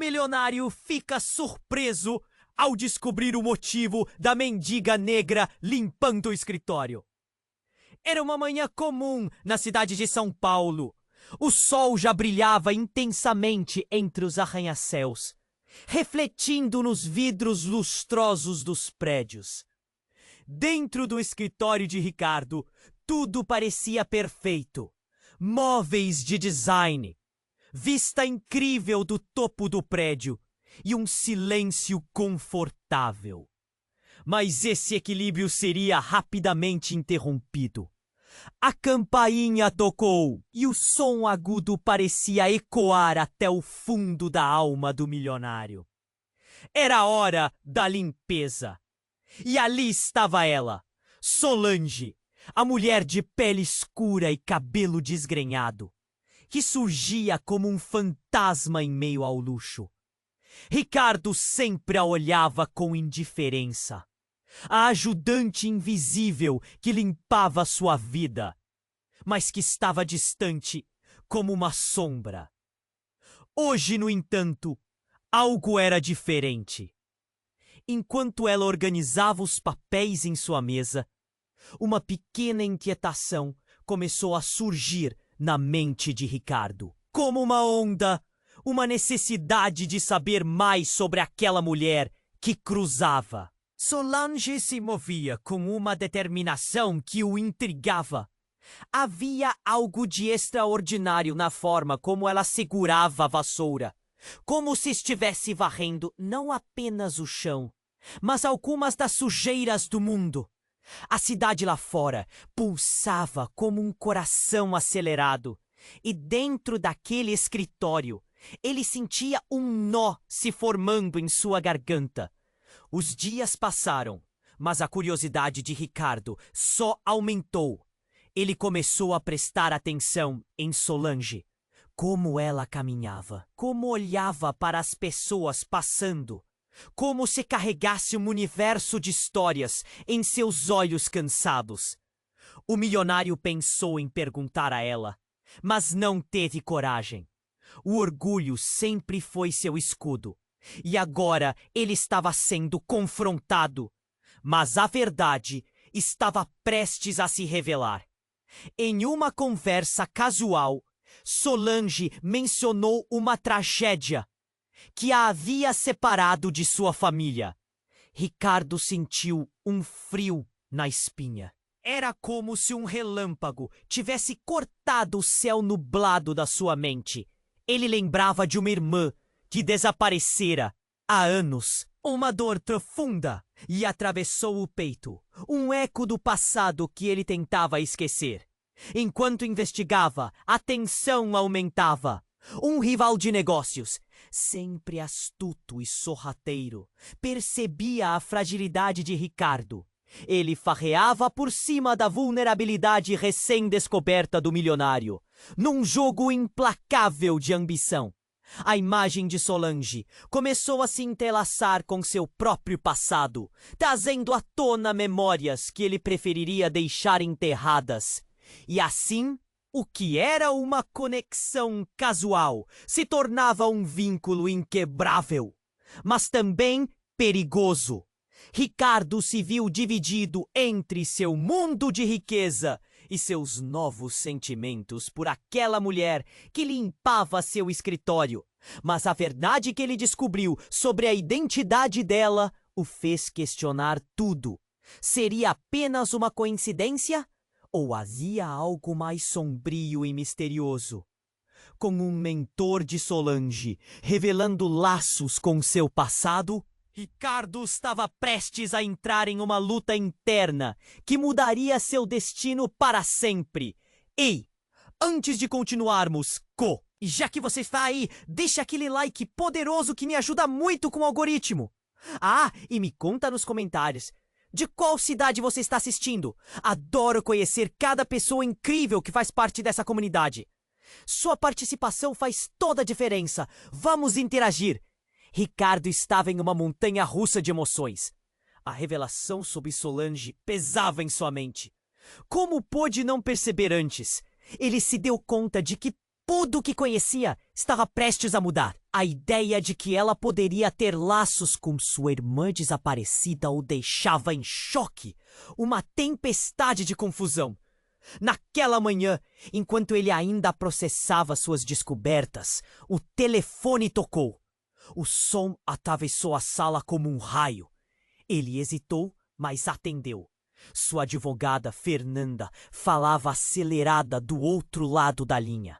milionário fica surpreso ao descobrir o motivo da mendiga negra limpando o escritório. Era uma manhã comum na cidade de São Paulo. O sol já brilhava intensamente entre os arranha-céus, refletindo nos vidros lustrosos dos prédios. Dentro do escritório de Ricardo, tudo parecia perfeito. Móveis de design, vista incrível do topo do prédio e um silêncio confortável. Mas esse equilíbrio seria rapidamente interrompido. A campainha tocou e o som agudo parecia ecoar até o fundo da alma do milionário. Era a hora da limpeza. E ali estava ela, Solange, a mulher de pele escura e cabelo desgrenhado, que surgia como um fantasma em meio ao luxo. Ricardo sempre a olhava com indiferença. A ajudante invisível que limpava sua vida, mas que estava distante como uma sombra. Hoje, no entanto, algo era diferente. Enquanto ela organizava os papéis em sua mesa, uma pequena inquietação começou a surgir na mente de Ricardo. Como uma onda, uma necessidade de saber mais sobre aquela mulher que cruzava. Solange se movia com uma determinação que o intrigava. Havia algo de extraordinário na forma como ela segurava a vassoura, como se estivesse varrendo não apenas o chão, mas algumas das sujeiras do mundo. A cidade lá fora pulsava como um coração acelerado, e dentro daquele escritório, ele sentia um nó se formando em sua garganta. Os dias passaram, mas a curiosidade de Ricardo só aumentou. Ele começou a prestar atenção em Solange. Como ela caminhava, como olhava para as pessoas passando, como se carregasse um universo de histórias em seus olhos cansados. O milionário pensou em perguntar a ela, mas não teve coragem. O orgulho sempre foi seu escudo. E agora ele estava sendo confrontado. Mas a verdade estava prestes a se revelar. Em uma conversa casual, Solange mencionou uma tragédia que a havia separado de sua família. Ricardo sentiu um frio na espinha. Era como se um relâmpago tivesse cortado o céu nublado da sua mente. Ele lembrava de uma irmã que desaparecera há anos. Uma dor profunda lhe atravessou o peito, um eco do passado que ele tentava esquecer. Enquanto investigava, a tensão aumentava. Um rival de negócios, sempre astuto e sorrateiro, percebia a fragilidade de Ricardo. Ele farreava por cima da vulnerabilidade recém-descoberta do milionário, num jogo implacável de ambição. A imagem de Solange começou a se entrelaçar com seu próprio passado, trazendo à tona memórias que ele preferiria deixar enterradas. E assim, o que era uma conexão casual se tornava um vínculo inquebrável, mas também perigoso. Ricardo se viu dividido entre seu mundo de riqueza e seus novos sentimentos por aquela mulher que limpava seu escritório. Mas a verdade que ele descobriu sobre a identidade dela o fez questionar tudo. Seria apenas uma coincidência? Ou havia algo mais sombrio e misterioso? Com um mentor de Solange revelando laços com seu passado, Ricardo estava prestes a entrar em uma luta interna que mudaria seu destino para sempre. Ei, antes de continuarmos, e já que você está aí, deixa aquele like poderoso que me ajuda muito com o algoritmo. Ah, e me conta nos comentários, de qual cidade você está assistindo? Adoro conhecer cada pessoa incrível que faz parte dessa comunidade. Sua participação faz toda a diferença. Vamos interagir. Ricardo estava em uma montanha-russa de emoções. A revelação sobre Solange pesava em sua mente. Como pôde não perceber antes? Ele se deu conta de que Tudo que conhecia estava prestes a mudar. A ideia de que ela poderia ter laços com sua irmã desaparecida o deixava em choque. Uma tempestade de confusão. Naquela manhã, enquanto ele ainda processava suas descobertas, o telefone tocou. O som atravessou a sala como um raio. Ele hesitou, mas atendeu. Sua advogada, Fernanda, falava acelerada do outro lado da linha.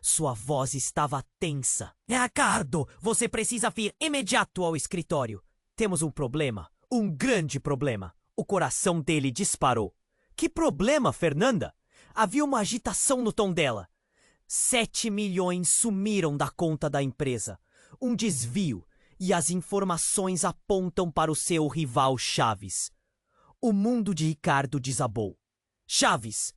Sua voz estava tensa. Ricardo, você precisa vir imediato ao escritório. Temos um problema, um grande problema. O coração dele disparou. Que problema, Fernanda? Havia uma agitação no tom dela. 7 milhões sumiram da conta da empresa. Um desvio, e as informações apontam para o seu rival Chaves. O mundo de Ricardo desabou. Chaves,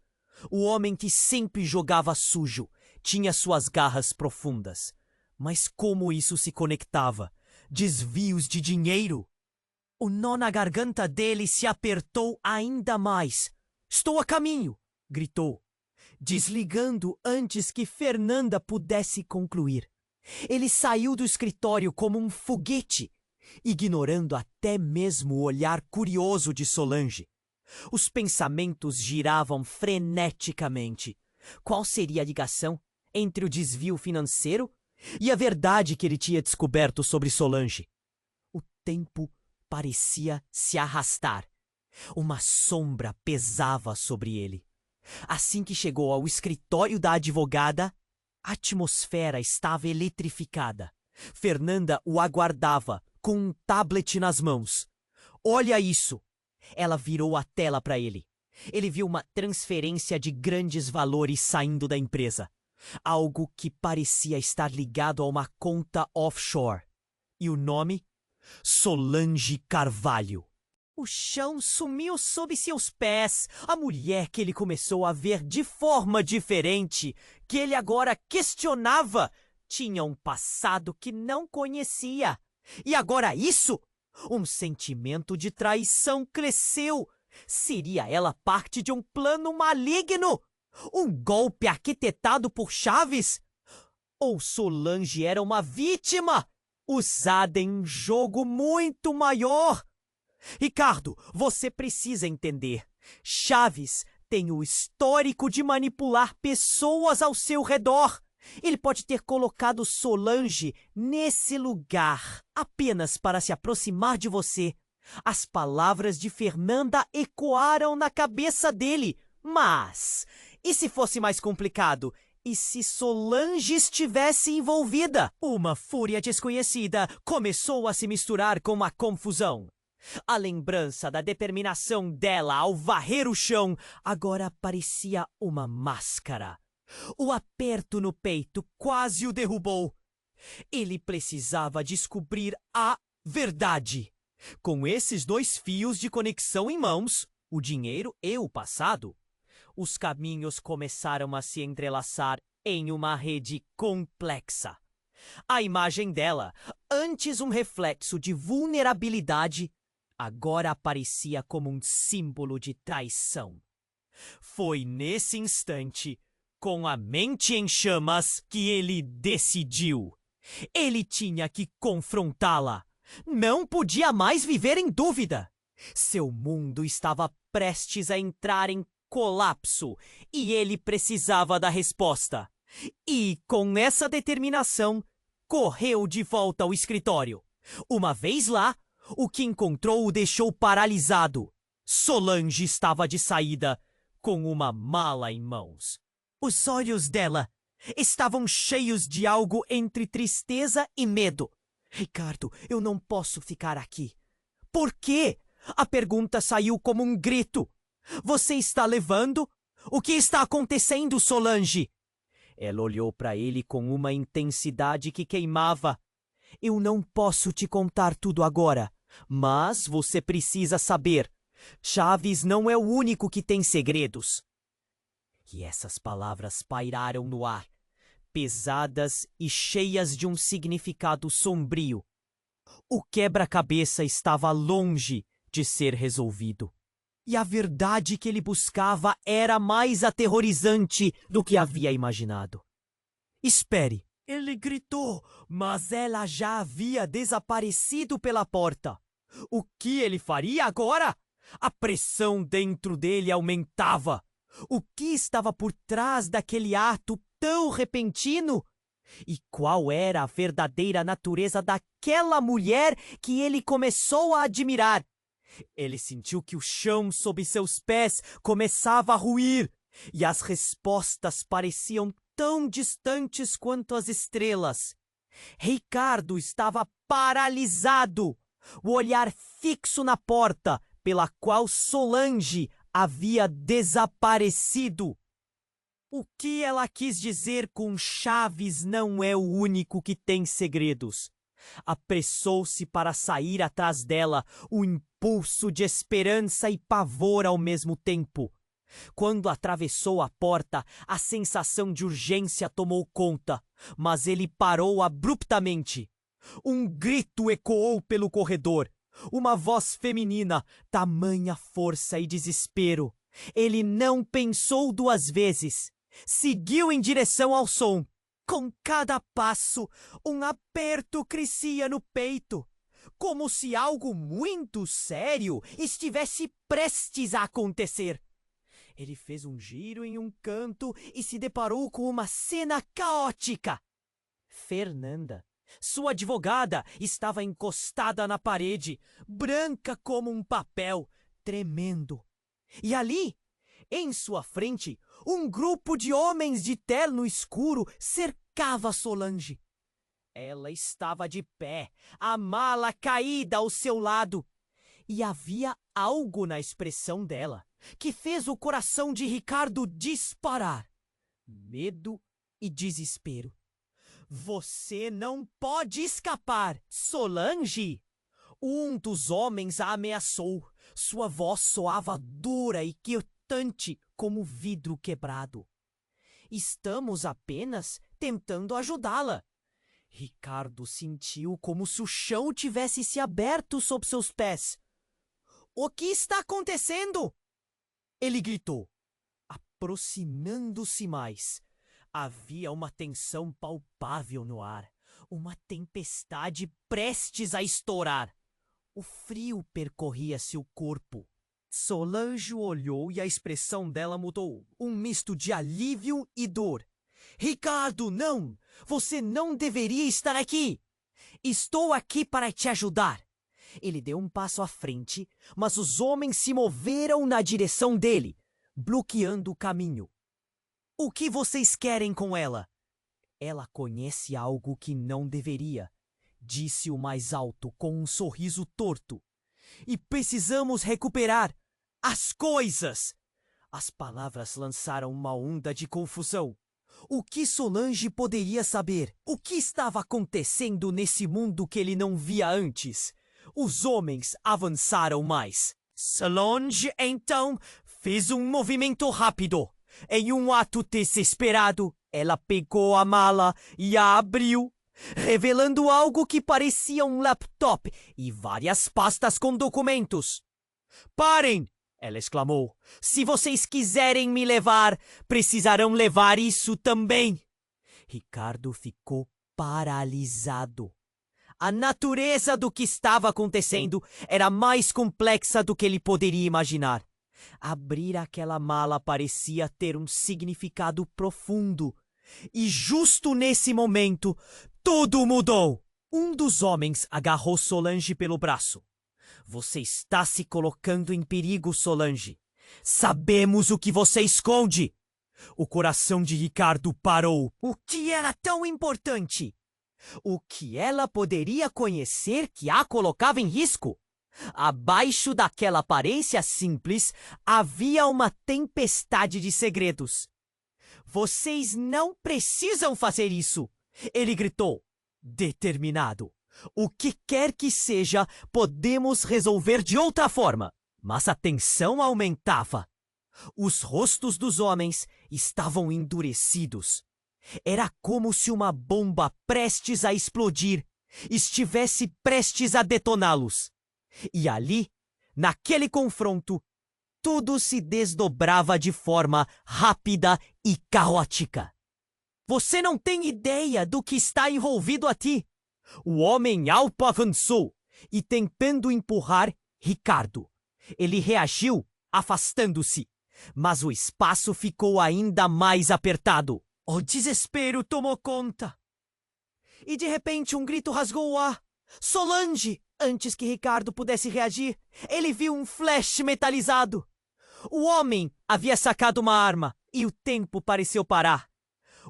o homem que sempre jogava sujo, tinha suas garras profundas. Mas como isso se conectava? Desvios de dinheiro? O nó na garganta dele se apertou ainda mais. Estou a caminho! Gritou, desligando antes que Fernanda pudesse concluir. Ele saiu do escritório como um foguete, ignorando até mesmo o olhar curioso de Solange. Os pensamentos giravam freneticamente. Qual seria a ligação entre o desvio financeiro e a verdade que ele tinha descoberto sobre Solange? O tempo parecia se arrastar. Uma sombra pesava sobre ele. Assim que chegou ao escritório da advogada, a atmosfera estava eletrificada. Fernanda o aguardava, com um tablet nas mãos. Olha isso! Ela virou a tela para ele. Ele viu uma transferência de grandes valores saindo da empresa. Algo que parecia estar ligado a uma conta offshore. E o nome? Solange Carvalho. O chão sumiu sob seus pés. A mulher que ele começou a ver de forma diferente, que ele agora questionava, tinha um passado que não conhecia. E agora isso? Um sentimento de traição cresceu. Seria ela parte de um plano maligno? Um golpe arquitetado por Chaves? Ou Solange era uma vítima, usada em um jogo muito maior? Ricardo, você precisa entender. Chaves tem o histórico de manipular pessoas ao seu redor. Ele pode ter colocado Solange nesse lugar apenas para se aproximar de você. As palavras de Fernanda ecoaram na cabeça dele. Mas, e se fosse mais complicado? E se Solange estivesse envolvida? Uma fúria desconhecida começou a se misturar com a confusão. A lembrança da determinação dela ao varrer o chão agora parecia uma máscara. O aperto no peito quase o derrubou. Ele precisava descobrir a verdade. Com esses 2 fios de conexão em mãos, o dinheiro e o passado, os caminhos começaram a se entrelaçar em uma rede complexa. A imagem dela, antes um reflexo de vulnerabilidade, agora aparecia como um símbolo de traição. Foi nesse instante, com a mente em chamas, que ele decidiu. Ele tinha que confrontá-la. Não podia mais viver em dúvida. Seu mundo estava prestes a entrar em colapso e ele precisava da resposta. E, com essa determinação, correu de volta ao escritório. Uma vez lá, o que encontrou o deixou paralisado. Solange estava de saída, com uma mala em mãos. Os olhos dela estavam cheios de algo entre tristeza e medo. Ricardo, eu não posso ficar aqui. Por quê? A pergunta saiu como um grito. Você está levando? O que está acontecendo, Solange? Ela olhou para ele com uma intensidade que queimava. Eu não posso te contar tudo agora, mas você precisa saber. Chaves não é o único que tem segredos. E essas palavras pairaram no ar, pesadas e cheias de um significado sombrio. O quebra-cabeça estava longe de ser resolvido. E a verdade que ele buscava era mais aterrorizante do que havia imaginado. Espere! Ele gritou, mas ela já havia desaparecido pela porta. O que ele faria agora? A pressão dentro dele aumentava. O que estava por trás daquele ato tão repentino? E qual era a verdadeira natureza daquela mulher que ele começou a admirar? Ele sentiu que o chão sob seus pés começava a ruir, e as respostas pareciam tão distantes quanto as estrelas. Ricardo estava paralisado, o olhar fixo na porta pela qual Solange havia desaparecido. O que ela quis dizer com Chaves não é o único que tem segredos. Apressou-se para sair atrás dela, o impulso de esperança e pavor ao mesmo tempo. Quando atravessou a porta, a sensação de urgência tomou conta, mas ele parou abruptamente. Um grito ecoou pelo corredor. Uma voz feminina, tamanha força e desespero. Ele não pensou duas vezes. Seguiu em direção ao som. Com cada passo, um aperto crescia no peito, como se algo muito sério estivesse prestes a acontecer. Ele fez um giro em um canto e se deparou com uma cena caótica. Fernanda, sua advogada, estava encostada na parede, branca como um papel, tremendo. E ali, em sua frente, um grupo de homens de terno escuro cercava Solange. Ela estava de pé, a mala caída ao seu lado. E havia algo na expressão dela que fez o coração de Ricardo disparar. Medo e desespero. Você não pode escapar, Solange! Um dos homens a ameaçou. Sua voz soava dura e quietante como vidro quebrado. Estamos apenas tentando ajudá-la. Ricardo sentiu como se o chão tivesse se aberto sob seus pés. O que está acontecendo? Ele gritou, aproximando-se mais. Havia uma tensão palpável no ar, uma tempestade prestes a estourar. O frio percorria seu corpo. Solange olhou e a expressão dela mudou, um misto de alívio e dor. Ricardo, não! Você não deveria estar aqui! Estou aqui para te ajudar! Ele deu um passo à frente, mas os homens se moveram na direção dele, bloqueando o caminho. O que vocês querem com ela? Ela conhece algo que não deveria, disse o mais alto com um sorriso torto. E precisamos recuperar as coisas! As palavras lançaram uma onda de confusão. O que Solange poderia saber? O que estava acontecendo nesse mundo que ele não via antes? Os homens avançaram mais. Solange, então, fez um movimento rápido. Em um ato desesperado, ela pegou a mala e a abriu, revelando algo que parecia um laptop e várias pastas com documentos. Parem! Ela exclamou. Se vocês quiserem me levar, precisarão levar isso também. Ricardo ficou paralisado. A natureza do que estava acontecendo era mais complexa do que ele poderia imaginar. Abrir aquela mala parecia ter um significado profundo. E justo nesse momento, tudo mudou. Um dos homens agarrou Solange pelo braço. Você está se colocando em perigo, Solange. Sabemos o que você esconde. O coração de Ricardo parou. O que era tão importante? O que ela poderia conhecer que a colocava em risco? Abaixo daquela aparência simples havia uma tempestade de segredos. Vocês não precisam fazer isso! Ele gritou, determinado. O que quer que seja, podemos resolver de outra forma. Mas a tensão aumentava. Os rostos dos homens estavam endurecidos. Era como se uma bomba prestes a explodir estivesse prestes a detoná-los. E ali, naquele confronto, tudo se desdobrava de forma rápida e caótica. Você não tem ideia do que está envolvido aqui. O homem alto avançou e tentando empurrar Ricardo. Ele reagiu, afastando-se, mas o espaço ficou ainda mais apertado. O desespero tomou conta. E de repente um grito rasgou o ar. Solange! Antes que Ricardo pudesse reagir, ele viu um flash metalizado. O homem havia sacado uma arma e o tempo pareceu parar.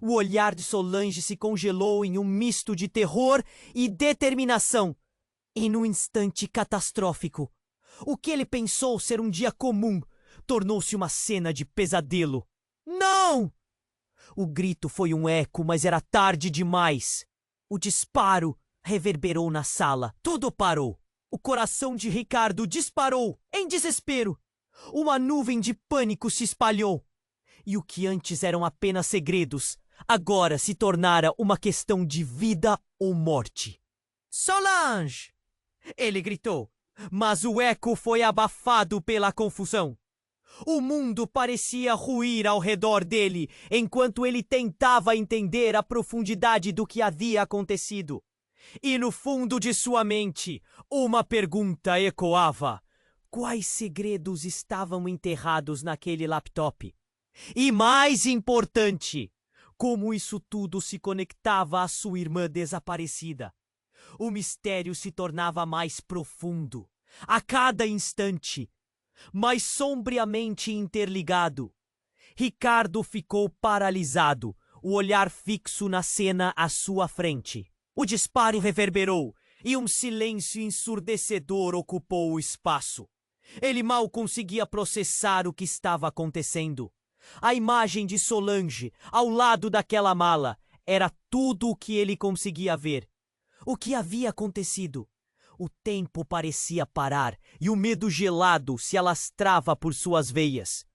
O olhar de Solange se congelou em um misto de terror e determinação. E num instante catastrófico, o que ele pensou ser um dia comum tornou-se uma cena de pesadelo. Não! O grito foi um eco, mas era tarde demais. O disparo reverberou na sala. Tudo parou. O coração de Ricardo disparou em desespero. Uma nuvem de pânico se espalhou. E o que antes eram apenas segredos, agora se tornara uma questão de vida ou morte. Solange! Ele gritou, mas o eco foi abafado pela confusão. O mundo parecia ruir ao redor dele, enquanto ele tentava entender a profundidade do que havia acontecido. E no fundo de sua mente, uma pergunta ecoava. Quais segredos estavam enterrados naquele laptop? E mais importante, como isso tudo se conectava à sua irmã desaparecida? O mistério se tornava mais profundo, a cada instante, mais sombriamente interligado. Ricardo ficou paralisado, o olhar fixo na cena à sua frente. O disparo reverberou e um silêncio ensurdecedor ocupou o espaço. Ele mal conseguia processar o que estava acontecendo. A imagem de Solange, ao lado daquela mala, era tudo o que ele conseguia ver. O que havia acontecido? O tempo parecia parar e o medo gelado se alastrava por suas veias.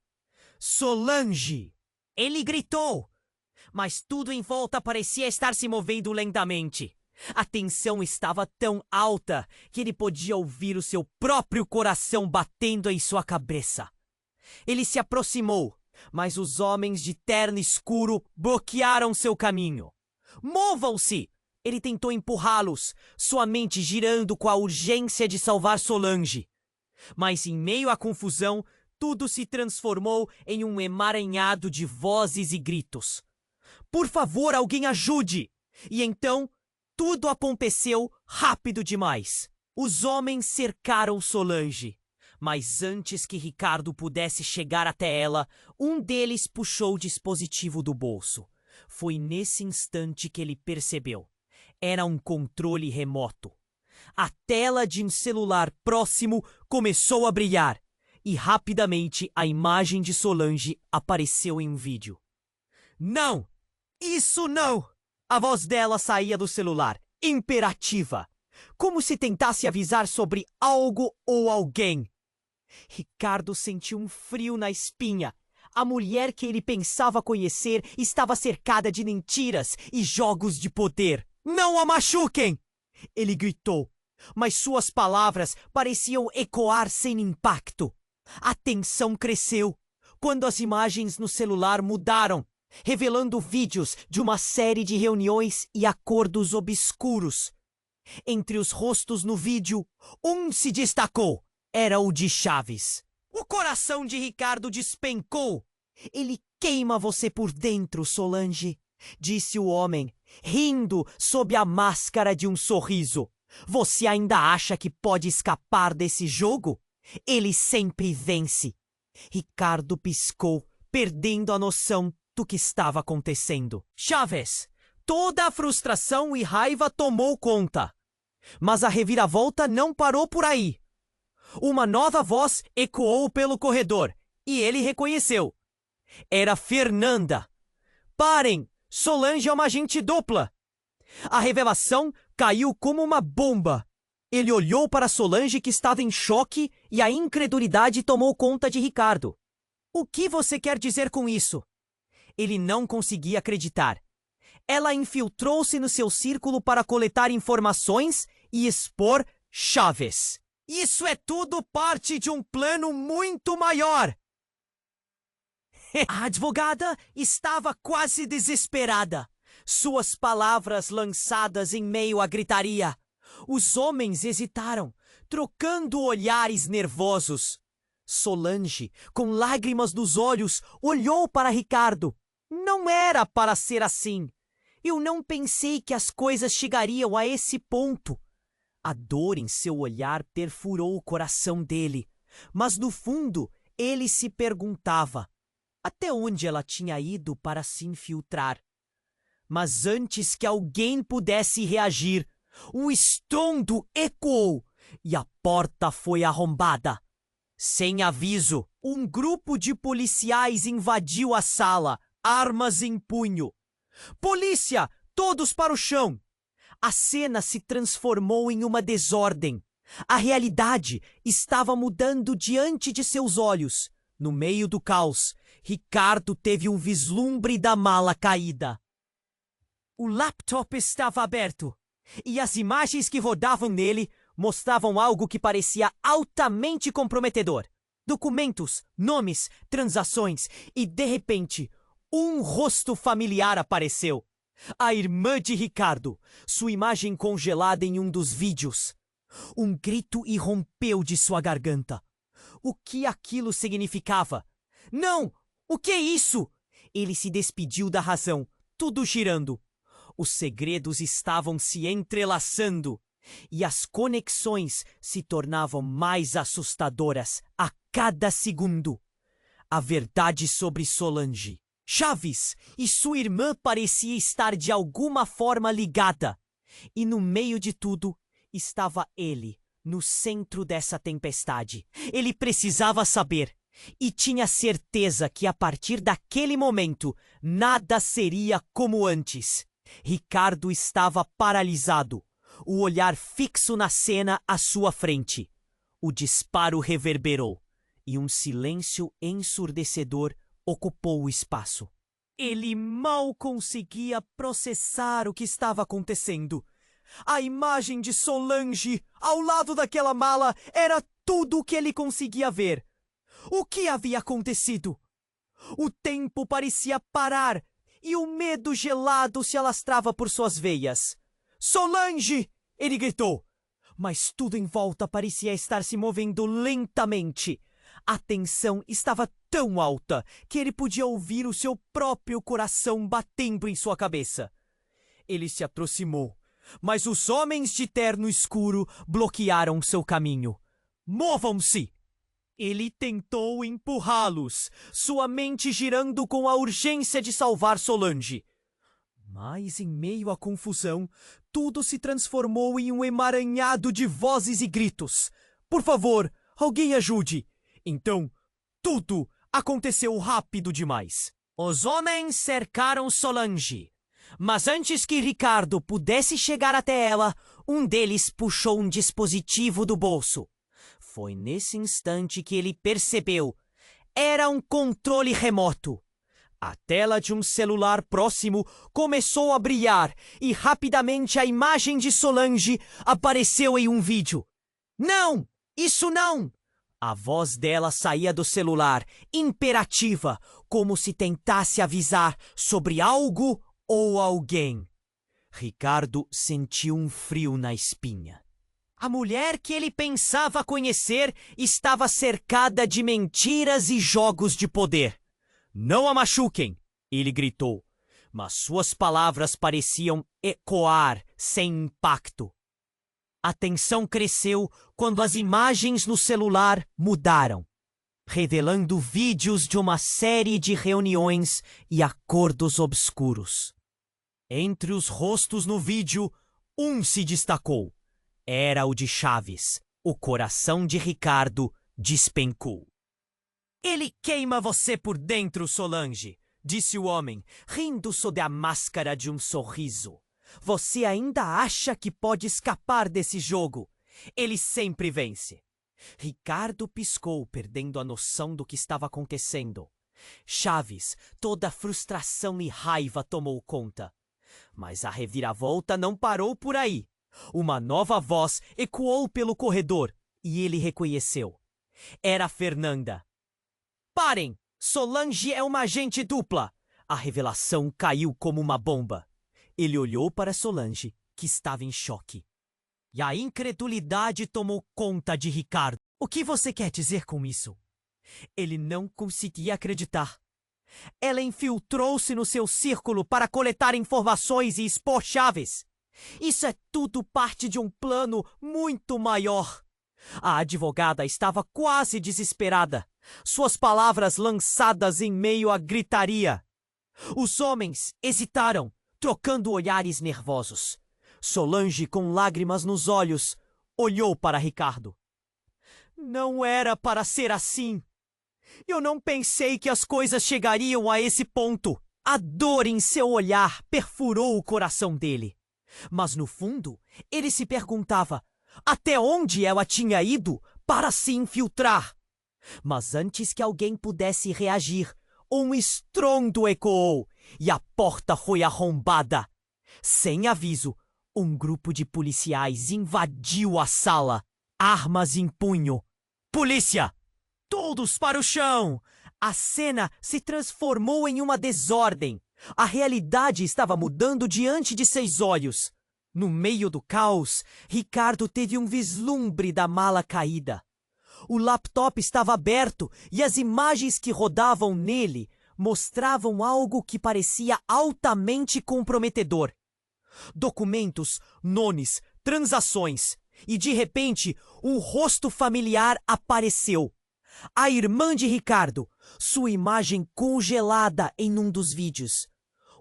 Solange! Ele gritou! Mas tudo em volta parecia estar se movendo lentamente. A tensão estava tão alta que ele podia ouvir o seu próprio coração batendo em sua cabeça. Ele se aproximou, mas os homens de terno escuro bloquearam seu caminho. Movam-se! Ele tentou empurrá-los, sua mente girando com a urgência de salvar Solange. Mas em meio à confusão, tudo se transformou em um emaranhado de vozes e gritos. Por favor, alguém ajude! E então, tudo aconteceu rápido demais. Os homens cercaram Solange. Mas antes que Ricardo pudesse chegar até ela, um deles puxou o dispositivo do bolso. Foi nesse instante que ele percebeu. Era um controle remoto. A tela de um celular próximo começou a brilhar e rapidamente a imagem de Solange apareceu em um vídeo. Não! Isso não! A voz dela saía do celular, imperativa, como se tentasse avisar sobre algo ou alguém. Ricardo sentiu um frio na espinha. A mulher que ele pensava conhecer estava cercada de mentiras e jogos de poder. Não a machuquem! Ele gritou, mas suas palavras pareciam ecoar sem impacto. A tensão cresceu quando as imagens no celular mudaram, revelando vídeos de uma série de reuniões e acordos obscuros. Entre os rostos no vídeo, um se destacou. Era o de Chaves. O coração de Ricardo despencou. Ele queima você por dentro, Solange, disse o homem, rindo sob a máscara de um sorriso. Você ainda acha que pode escapar desse jogo? Ele sempre vence. Ricardo piscou, perdendo a noção do que estava acontecendo. Chaves! Toda a frustração e raiva tomou conta. Mas a reviravolta não parou por aí. Uma nova voz ecoou pelo corredor e ele reconheceu. Era Fernanda. Parem! Solange é uma agente dupla. A revelação caiu como uma bomba. Ele olhou para Solange, que estava em choque, e a incredulidade tomou conta de Ricardo. O que você quer dizer com isso? Ele não conseguia acreditar. Ela infiltrou-se no seu círculo para coletar informações e expor Chaves. Isso é tudo parte de um plano muito maior. A advogada estava quase desesperada. suas palavras lançadas em meio à gritaria. Os homens hesitaram, trocando olhares nervosos. Solange, com lágrimas nos olhos, olhou para Ricardo. Não era para ser assim. Eu não pensei que as coisas chegariam a esse ponto. A dor em seu olhar perfurou o coração dele, mas no fundo ele se perguntava até onde ela tinha ido para se infiltrar. Mas antes que alguém pudesse reagir, um estrondo ecoou e a porta foi arrombada. Sem aviso, um grupo de policiais invadiu a sala, armas em punho. Polícia! Todos para o chão! A cena se transformou em uma desordem. A realidade estava mudando diante de seus olhos. No meio do caos, Ricardo teve um vislumbre da mala caída. O laptop estava aberto, e as imagens que rodavam nele mostravam algo que parecia altamente comprometedor. Documentos, nomes, transações, e de repente, um rosto familiar apareceu. A irmã de Ricardo, sua imagem congelada em um dos vídeos. Um grito irrompeu de sua garganta. O que aquilo significava? Não! O que é isso? Ele se despediu da razão, tudo girando. Os segredos estavam se entrelaçando e as conexões se tornavam mais assustadoras a cada segundo. A verdade sobre Solange. Chaves e sua irmã parecia estar de alguma forma ligada. E no meio de tudo estava ele, no centro dessa tempestade. Ele precisava saber e tinha certeza que a partir daquele momento nada seria como antes. Ricardo estava paralisado, o olhar fixo na cena à sua frente. O disparo reverberou e um silêncio ensurdecedor ocupou o espaço. Ele mal conseguia processar o que estava acontecendo. A imagem de Solange ao lado daquela mala era tudo o que ele conseguia ver. O que havia acontecido? O tempo parecia parar e o medo gelado se alastrava por suas veias. Solange! Ele gritou. Mas tudo em volta parecia estar se movendo lentamente. A tensão estava tão alta que ele podia ouvir o seu próprio coração batendo em sua cabeça. Ele se aproximou, mas os homens de terno escuro bloquearam seu caminho. Movam-se! Ele tentou empurrá-los, sua mente girando com a urgência de salvar Solange. Mas, em meio à confusão, tudo se transformou em um emaranhado de vozes e gritos. Por favor, alguém ajude! Então, tudo aconteceu rápido demais. Os homens cercaram Solange, mas antes que Ricardo pudesse chegar até ela, um deles puxou um dispositivo do bolso. Foi nesse instante que ele percebeu. Era um controle remoto. A tela de um celular próximo começou a brilhar e rapidamente a imagem de Solange apareceu em um vídeo. Não! Isso não! A voz dela saía do celular, imperativa, como se tentasse avisar sobre algo ou alguém. Ricardo sentiu um frio na espinha. A mulher que ele pensava conhecer estava cercada de mentiras e jogos de poder. Não a machuquem, ele gritou, mas suas palavras pareciam ecoar sem impacto. A tensão cresceu quando as imagens no celular mudaram, revelando vídeos de uma série de reuniões e acordos obscuros. Entre os rostos no vídeo, um se destacou. Era o de Chaves. O coração de Ricardo despencou. Ele queima você por dentro, Solange, disse o homem, rindo sob a máscara de um sorriso. Você ainda acha que pode escapar desse jogo? Ele sempre vence. Ricardo piscou, perdendo a noção do que estava acontecendo. Chaves, toda frustração e raiva tomou conta. Mas a reviravolta não parou por aí. Uma nova voz ecoou pelo corredor e ele reconheceu. Era Fernanda. Parem! Solange é uma agente dupla! A revelação caiu como uma bomba. Ele olhou para Solange, que estava em choque. E a incredulidade tomou conta de Ricardo. O que você quer dizer com isso? Ele não conseguia acreditar. Ela infiltrou-se no seu círculo para coletar informações e expor Chaves. Isso é tudo parte de um plano muito maior. A advogada estava quase desesperada, suas palavras lançadas em meio à gritaria. Os homens hesitaram, trocando olhares nervosos. Solange, com lágrimas nos olhos, olhou para Ricardo. Não era para ser assim. Eu não pensei que as coisas chegariam a esse ponto. A dor em seu olhar perfurou o coração dele. Mas, no fundo, ele se perguntava até onde ela tinha ido para se infiltrar. Mas antes que alguém pudesse reagir, um estrondo ecoou e a porta foi arrombada. Sem aviso, um grupo de policiais invadiu a sala, armas em punho. Polícia! Todos para o chão! A cena se transformou em uma desordem. A realidade estava mudando diante de seus olhos. No meio do caos, Ricardo teve um vislumbre da mala caída. O laptop estava aberto e as imagens que rodavam nele mostravam algo que parecia altamente comprometedor. Documentos, nomes, transações. E, de repente, um rosto familiar apareceu. A irmã de Ricardo, sua imagem congelada em um dos vídeos.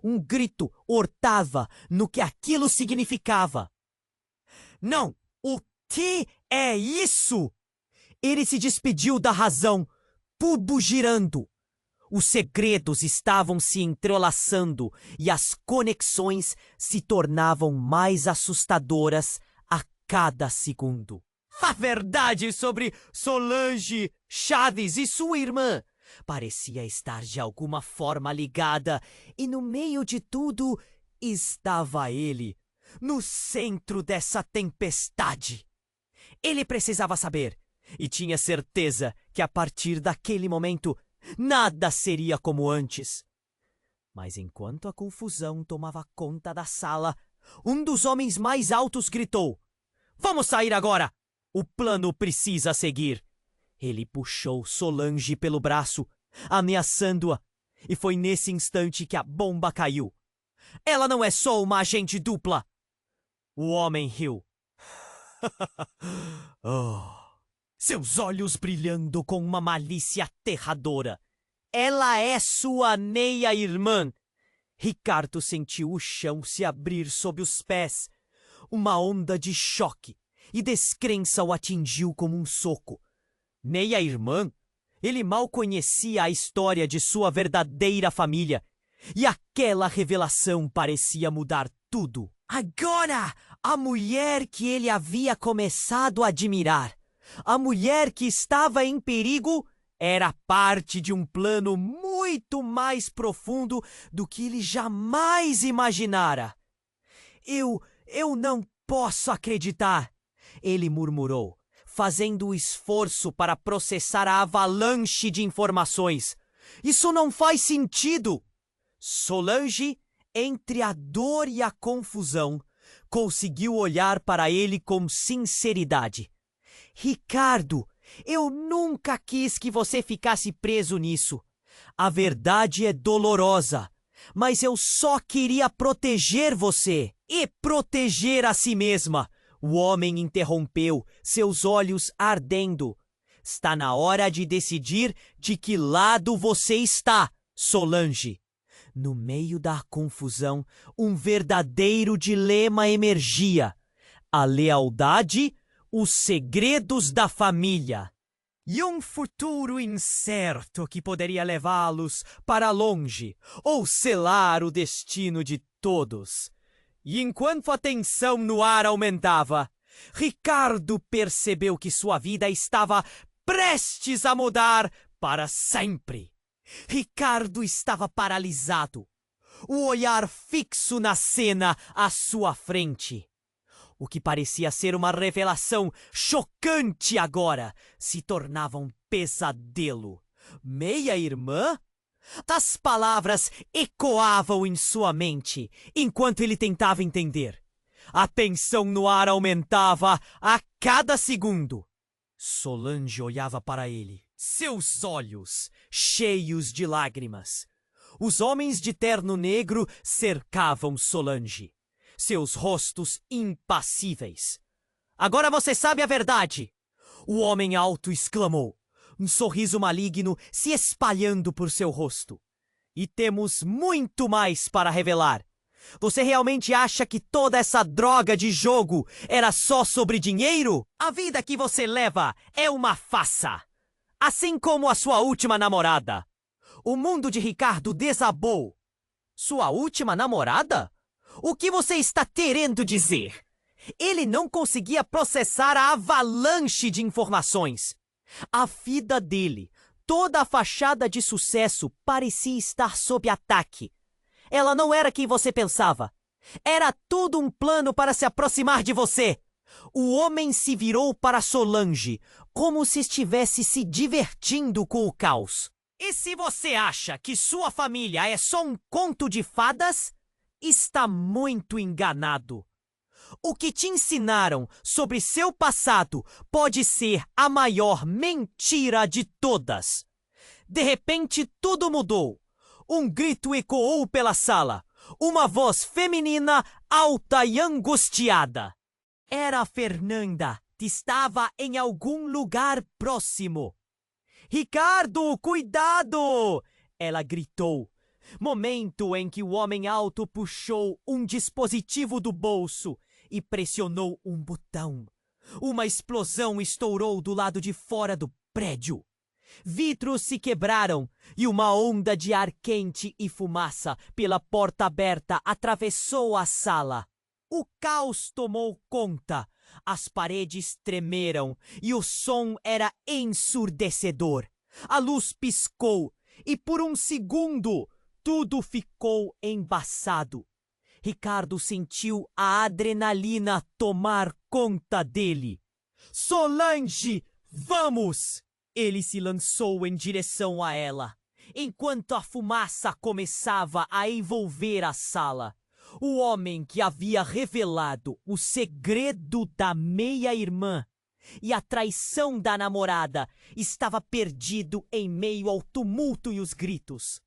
Um grito hortava no que aquilo significava. Não! O que é isso? Ele se despediu da razão, tubo girando. Os segredos estavam se entrelaçando e as conexões se tornavam mais assustadoras a cada segundo. A verdade sobre Solange, Chaves e sua irmã parecia estar de alguma forma ligada, e no meio de tudo estava ele, no centro dessa tempestade. Ele precisava saber, e tinha certeza que a partir daquele momento nada seria como antes. Mas enquanto a confusão tomava conta da sala, um dos homens mais altos gritou: "Vamos sair agora! O plano precisa seguir." Ele puxou Solange pelo braço, ameaçando-a, e foi nesse instante que a bomba caiu. Ela não é só uma agente dupla. O homem riu. Oh, seus olhos brilhando com uma malícia aterradora. Ela é sua meia-irmã. Ricardo sentiu o chão se abrir sob os pés. Uma onda de choque e descrença o atingiu como um soco. Meia-irmã? Ele mal conhecia a história de sua verdadeira família. E aquela revelação parecia mudar tudo. Agora, a mulher que ele havia começado a admirar, a mulher que estava em perigo, era parte de um plano muito mais profundo do que ele jamais imaginara. Eu não posso acreditar, ele murmurou, fazendo o esforço para processar a avalanche de informações. Isso não faz sentido. Solange, entre a dor e a confusão, conseguiu olhar para ele com sinceridade. Ricardo, eu nunca quis que você ficasse preso nisso. A verdade é dolorosa, mas eu só queria proteger você e proteger a si mesma. O homem interrompeu, seus olhos ardendo. Está na hora de decidir de que lado você está, Solange. No meio da confusão, um verdadeiro dilema emergia. A lealdade, os segredos da família. E um futuro incerto que poderia levá-los para longe ou selar o destino de todos. E enquanto a tensão no ar aumentava, Ricardo percebeu que sua vida estava prestes a mudar para sempre. Ricardo estava paralisado, o olhar fixo na cena à sua frente. O que parecia ser uma revelação chocante agora se tornava um pesadelo. Meia-irmã? As palavras ecoavam em sua mente enquanto ele tentava entender. A tensão no ar aumentava a cada segundo. Solange olhava para ele, seus olhos cheios de lágrimas. Os homens de terno negro cercavam Solange, seus rostos impassíveis. Agora você sabe a verdade! O homem alto exclamou, um sorriso maligno se espalhando por seu rosto. E temos muito mais para revelar. Você realmente acha que toda essa droga de jogo era só sobre dinheiro? A vida que você leva é uma farsa. Assim como a sua última namorada. O mundo de Ricardo desabou. Sua última namorada? O que você está querendo dizer? Ele não conseguia processar a avalanche de informações. A vida dele, toda a fachada de sucesso, parecia estar sob ataque. Ela não era quem você pensava. Era tudo um plano para se aproximar de você. O homem se virou para Solange, como se estivesse se divertindo com o caos. E se você acha que sua família é só um conto de fadas, está muito enganado. O que te ensinaram sobre seu passado pode ser a maior mentira de todas. De repente, tudo mudou. Um grito ecoou pela sala. Uma voz feminina, alta e angustiada. Era a Fernanda, que estava em algum lugar próximo. Ricardo, cuidado! Ela gritou. Momento em que o homem alto puxou um dispositivo do bolso e pressionou um botão. Uma explosão estourou do lado de fora do prédio. Vidros se quebraram e uma onda de ar quente e fumaça pela porta aberta atravessou a sala. O caos tomou conta. As paredes tremeram e o som era ensurdecedor. A luz piscou e por um segundo tudo ficou embaçado. Ricardo sentiu a adrenalina tomar conta dele. Solange, vamos! Ele se lançou em direção a ela, enquanto a fumaça começava a envolver a sala. O homem que havia revelado o segredo da meia-irmã e a traição da namorada estava perdido em meio ao tumulto e os gritos.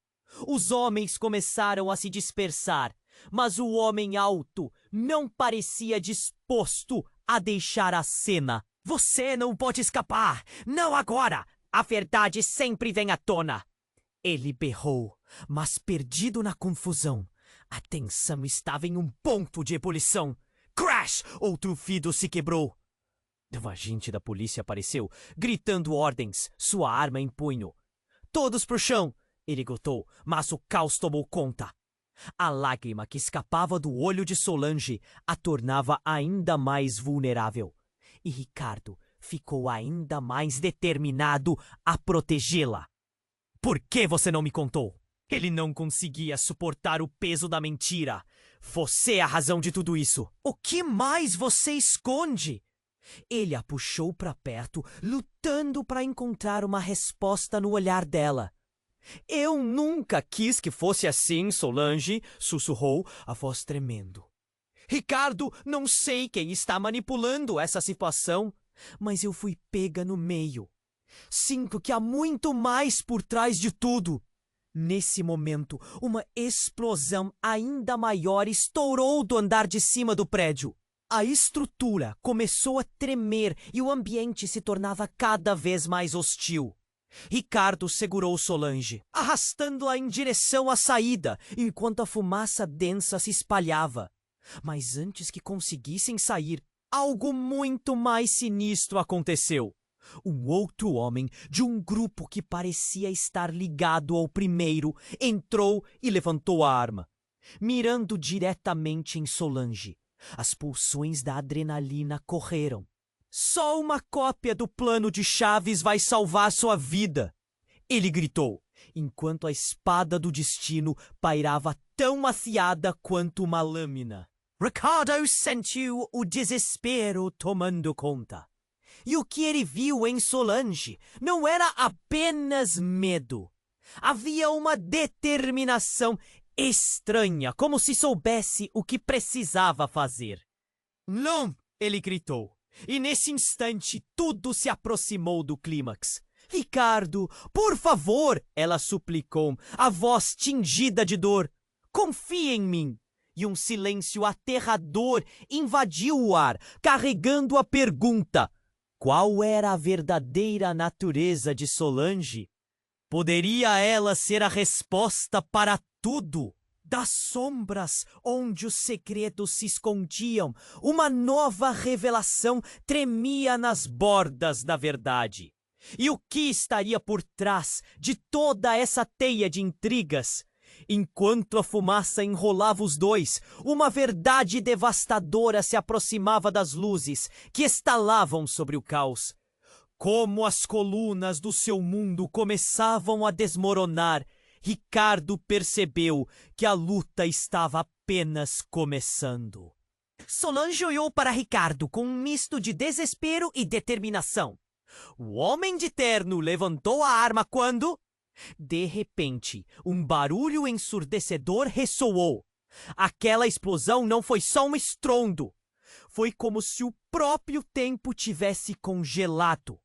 Os homens começaram a se dispersar, mas o homem alto não parecia disposto a deixar a cena. Você não pode escapar! Não agora! A verdade sempre vem à tona! Ele berrou, mas perdido na confusão. A tensão estava em um ponto de ebulição. Crash! Outro vidro se quebrou. Um agente da polícia apareceu, gritando ordens, sua arma em punho. Todos pro chão! Ele gritou, mas o caos tomou conta. A lágrima que escapava do olho de Solange a tornava ainda mais vulnerável. E Ricardo ficou ainda mais determinado a protegê-la. Por que você não me contou? Ele não conseguia suportar o peso da mentira. Você é a razão de tudo isso. O que mais você esconde? Ele a puxou para perto, lutando para encontrar uma resposta no olhar dela. Eu nunca quis que fosse assim, Solange, sussurrou, a voz tremendo. Ricardo, não sei quem está manipulando essa situação, mas eu fui pega no meio. Sinto que há muito mais por trás de tudo. Nesse momento, uma explosão ainda maior estourou do andar de cima do prédio. A estrutura começou a tremer e o ambiente se tornava cada vez mais hostil. Ricardo segurou Solange, arrastando-a em direção à saída, enquanto a fumaça densa se espalhava. Mas antes que conseguissem sair, algo muito mais sinistro aconteceu. Um outro homem, de um grupo que parecia estar ligado ao primeiro, entrou e levantou a arma, mirando diretamente em Solange. As pulsões da adrenalina correram. Só uma cópia do plano de Chaves vai salvar sua vida, ele gritou, enquanto a espada do destino pairava tão afiada quanto uma lâmina. Ricardo sentiu o desespero tomando conta. E o que ele viu em Solange não era apenas medo. Havia uma determinação estranha, como se soubesse o que precisava fazer. Não! Ele gritou. E nesse instante tudo se aproximou do clímax. Ricardo, por favor, ela suplicou, a voz tingida de dor. Confie em mim. E um silêncio aterrador invadiu o ar, carregando a pergunta: qual era a verdadeira natureza de Solange? Poderia ela ser a resposta para tudo? Das sombras onde os segredos se escondiam, uma nova revelação tremia nas bordas da verdade. E o que estaria por trás de toda essa teia de intrigas? Enquanto a fumaça enrolava os dois, uma verdade devastadora se aproximava das luzes que estalavam sobre o caos. Como as colunas do seu mundo começavam a desmoronar, Ricardo percebeu que a luta estava apenas começando. Solange olhou para Ricardo com um misto de desespero e determinação. O homem de terno levantou a arma quando... De repente, um barulho ensurdecedor ressoou. Aquela explosão não foi só um estrondo. Foi como se o próprio tempo tivesse congelado.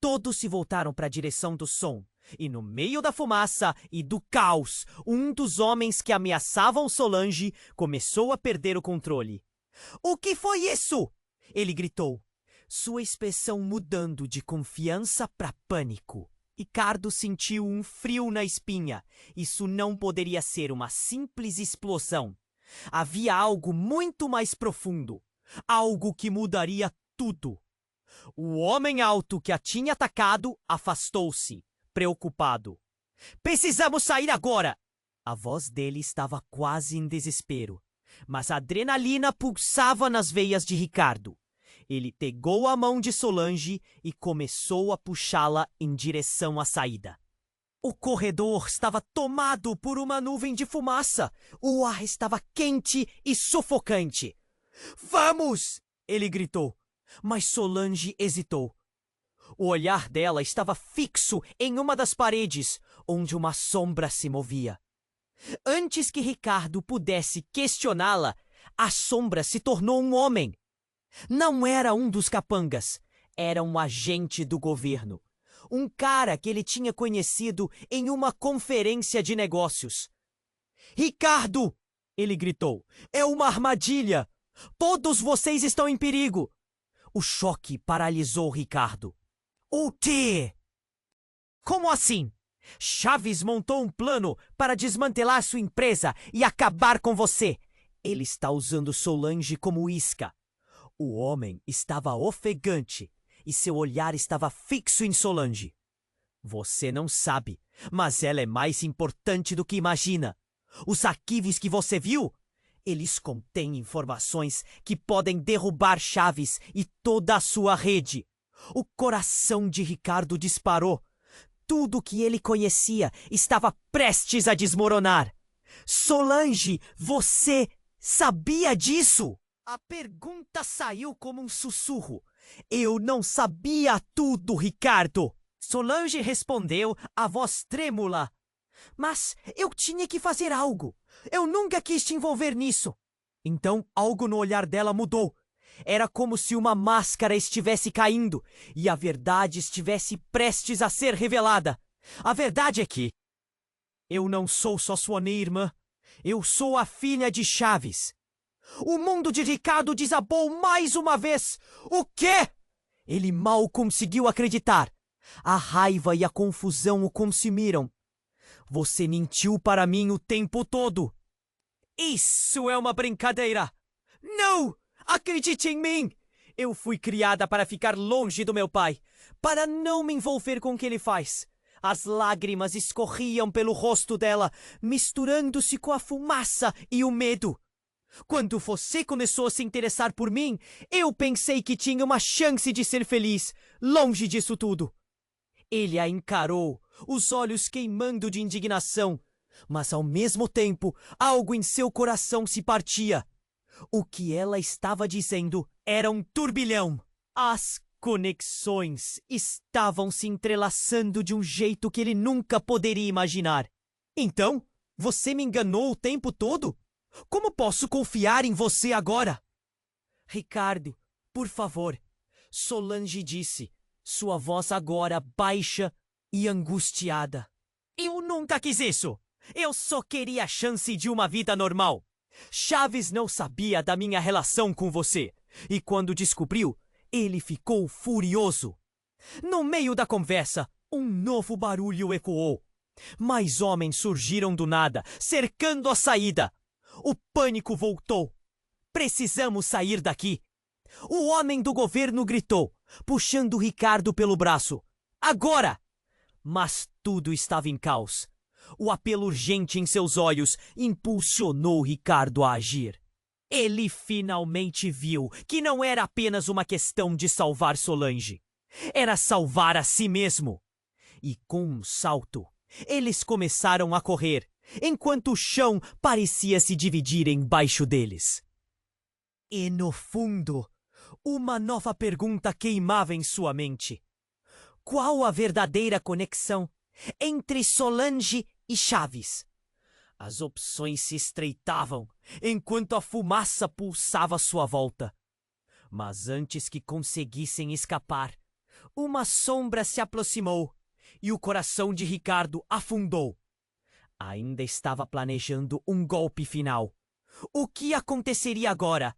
Todos se voltaram para a direção do som. E no meio da fumaça e do caos, um dos homens que ameaçavam Solange começou a perder o controle. "O que foi isso?" ele gritou, sua expressão mudando de confiança para pânico. Ricardo sentiu um frio na espinha. Isso não poderia ser uma simples explosão. Havia algo muito mais profundo. Algo que mudaria tudo. O homem alto que a tinha atacado afastou-se, preocupado. "Precisamos sair agora!" A voz dele estava quase em desespero, mas a adrenalina pulsava nas veias de Ricardo. Ele pegou a mão de Solange e começou a puxá-la em direção à saída. O corredor estava tomado por uma nuvem de fumaça. O ar estava quente e sufocante. "Vamos!" ele gritou, mas Solange hesitou. O olhar dela estava fixo em uma das paredes, onde uma sombra se movia. Antes que Ricardo pudesse questioná-la, a sombra se tornou um homem. Não era um dos capangas, era um agente do governo. Um cara que ele tinha conhecido em uma conferência de negócios. "Ricardo!" ele gritou. "É uma armadilha! Todos vocês estão em perigo!" O choque paralisou Ricardo. "O quê? Como assim? Chaves montou um plano para desmantelar sua empresa e acabar com você. Ele está usando Solange como isca." O homem estava ofegante e seu olhar estava fixo em Solange. "Você não sabe, mas ela é mais importante do que imagina. Os arquivos que você viu, eles contêm informações que podem derrubar Chaves e toda a sua rede." O coração de Ricardo disparou. Tudo que ele conhecia estava prestes a desmoronar. "Solange, você sabia disso?" A pergunta saiu como um sussurro. "Eu não sabia tudo, Ricardo." Solange respondeu, a voz trêmula. "Mas eu tinha que fazer algo. Eu nunca quis te envolver nisso." Então algo no olhar dela mudou. Era como se uma máscara estivesse caindo e a verdade estivesse prestes a ser revelada. A verdade é que eu não sou só sua irmã. Eu sou a filha de Chaves. O mundo de Ricardo desabou mais uma vez. "O quê?" Ele mal conseguiu acreditar. A raiva e a confusão o consumiram. "Você mentiu para mim o tempo todo." "Isso é uma brincadeira." "Não! Acredite em mim! Eu fui criada para ficar longe do meu pai, para não me envolver com o que ele faz." As lágrimas escorriam pelo rosto dela, misturando-se com a fumaça e o medo. "Quando você começou a se interessar por mim, eu pensei que tinha uma chance de ser feliz, longe disso tudo." Ele a encarou, os olhos queimando de indignação, mas ao mesmo tempo, algo em seu coração se partia. O que ela estava dizendo era um turbilhão. As Conexões estavam se entrelaçando de um jeito que ele nunca poderia imaginar. Então, você me enganou o tempo todo? Como posso confiar em você agora? Ricardo, por favor, Solange disse, sua voz agora baixa e angustiada. Eu nunca quis isso! Eu só queria a chance de uma vida normal. Chaves não sabia da minha relação com você, e quando descobriu, ele ficou furioso. No meio da conversa, um novo barulho ecoou. Mais homens surgiram do nada, cercando a saída. O pânico voltou. Precisamos sair daqui. O homem do governo gritou, puxando Ricardo pelo braço. Agora! Mas tudo estava em caos. O apelo urgente em seus olhos impulsionou Ricardo a agir. Ele finalmente viu que não era apenas uma questão de salvar Solange. Era salvar a si mesmo. E com um salto, eles começaram a correr, enquanto o chão parecia se dividir embaixo deles. E no fundo, uma nova pergunta queimava em sua mente. Qual a verdadeira conexão entre Solange e Chaves? As opções se estreitavam, enquanto a fumaça pulsava à sua volta. Mas antes que conseguissem escapar, uma sombra se aproximou e o coração de Ricardo afundou. Ainda estava planejando um golpe final. O que aconteceria agora?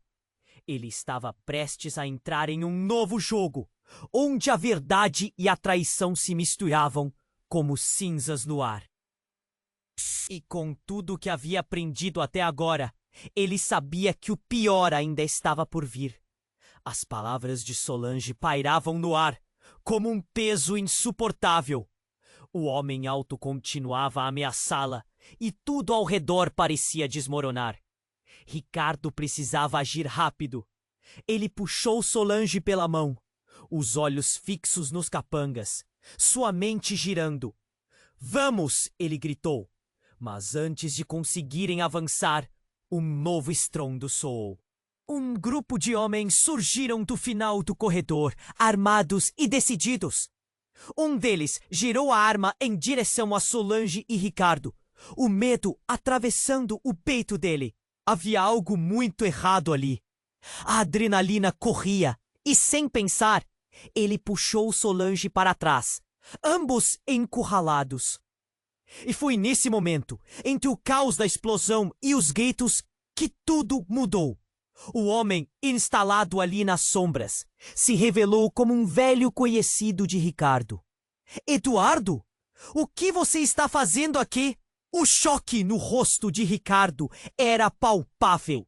Ele estava prestes a entrar em um novo jogo, onde a verdade e a traição se misturavam como cinzas no ar. E com tudo o que havia aprendido até agora, ele sabia que o pior ainda estava por vir. As palavras de Solange pairavam no ar, como um peso insuportável. O homem alto continuava a ameaçá-la, e tudo ao redor parecia desmoronar. Ricardo precisava agir rápido. Ele puxou Solange pela mão, os olhos fixos nos capangas, sua mente girando. Vamos! Ele gritou. Mas antes de conseguirem avançar, um novo estrondo soou. Um grupo de homens surgiram do final do corredor, armados e decididos. Um deles girou a arma em direção a Solange e Ricardo, o medo atravessando o peito dele. Havia algo muito errado ali. A adrenalina corria e, sem pensar, ele puxou Solange para trás, ambos encurralados. E foi nesse momento, entre o caos da explosão e os gritos, que tudo mudou. O homem, instalado ali nas sombras, se revelou como um velho conhecido de Ricardo. Eduardo? O que você está fazendo aqui? O choque no rosto de Ricardo era palpável.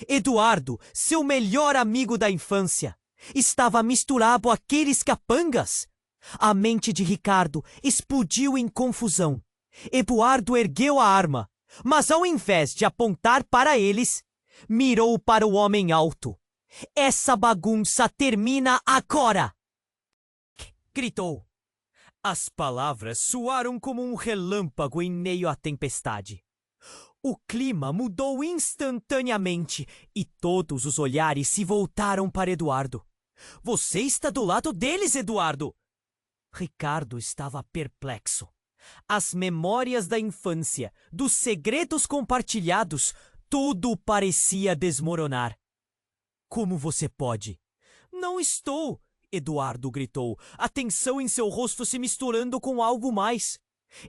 Eduardo, seu melhor amigo da infância, estava misturado àqueles capangas. A mente de Ricardo explodiu em confusão. Eduardo ergueu a arma, mas ao invés de apontar para eles, mirou para o homem alto. Essa bagunça termina agora! Gritou. As palavras soaram como um relâmpago em meio à tempestade. O clima mudou instantaneamente e todos os olhares se voltaram para Eduardo. Você está do lado deles, Eduardo! Ricardo estava perplexo. As memórias da infância, dos segredos compartilhados, tudo parecia desmoronar. Como você pode? Não estou! Eduardo gritou, a tensão em seu rosto se misturando com algo mais.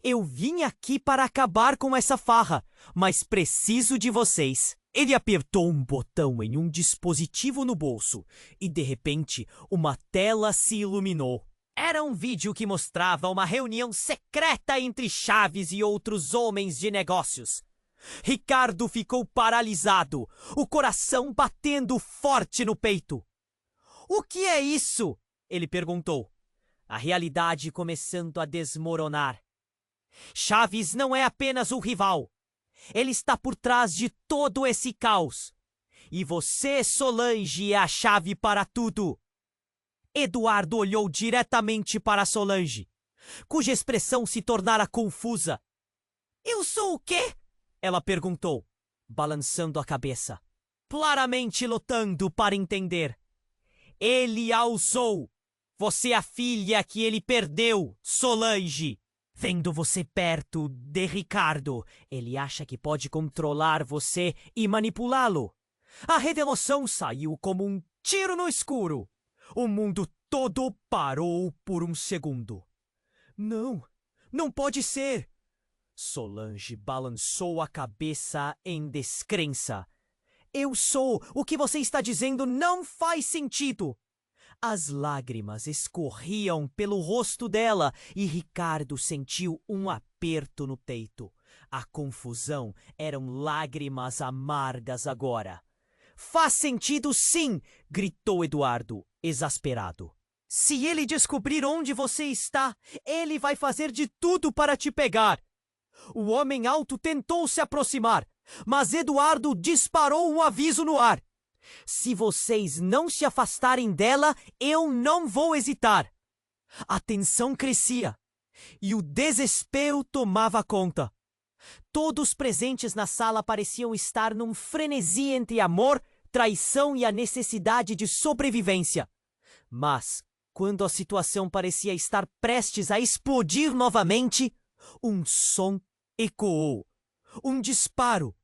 Eu vim aqui para acabar com essa farra, mas preciso de vocês. Ele apertou um botão em um dispositivo no bolso e, de repente, uma tela se iluminou. Era um vídeo que mostrava uma reunião secreta entre Chaves e outros homens de negócios. Ricardo ficou paralisado, o coração batendo forte no peito. O que é isso? Ele perguntou. A realidade começando a desmoronar. Chaves não é apenas um rival. Ele está por trás de todo esse caos. E você, Solange, é a chave para tudo. Eduardo olhou diretamente para Solange, cuja expressão se tornara confusa. Eu sou o quê? Ela perguntou, balançando a cabeça, claramente lutando para entender. Ele a usou. Você é a filha que ele perdeu, Solange. Vendo você perto de Ricardo, ele acha que pode controlar você e manipulá-lo. A revelação saiu como um tiro no escuro. O mundo todo parou por um segundo. Não, não pode ser. Solange balançou a cabeça em descrença. Eu sou. O que você está dizendo não faz sentido. As lágrimas escorriam pelo rosto dela e Ricardo sentiu um aperto no peito. A confusão eram lágrimas amargas agora. Faz sentido sim! Gritou Eduardo, exasperado. Se ele descobrir onde você está, ele vai fazer de tudo para te pegar. O homem alto tentou se aproximar, mas Eduardo disparou um aviso no ar. Se vocês não se afastarem dela, eu não vou hesitar. A tensão crescia e o desespero tomava conta. Todos presentes na sala pareciam estar num frenesi entre amor, traição e a necessidade de sobrevivência. Mas, quando a situação parecia estar prestes a explodir novamente, um som ecoou. Um disparo.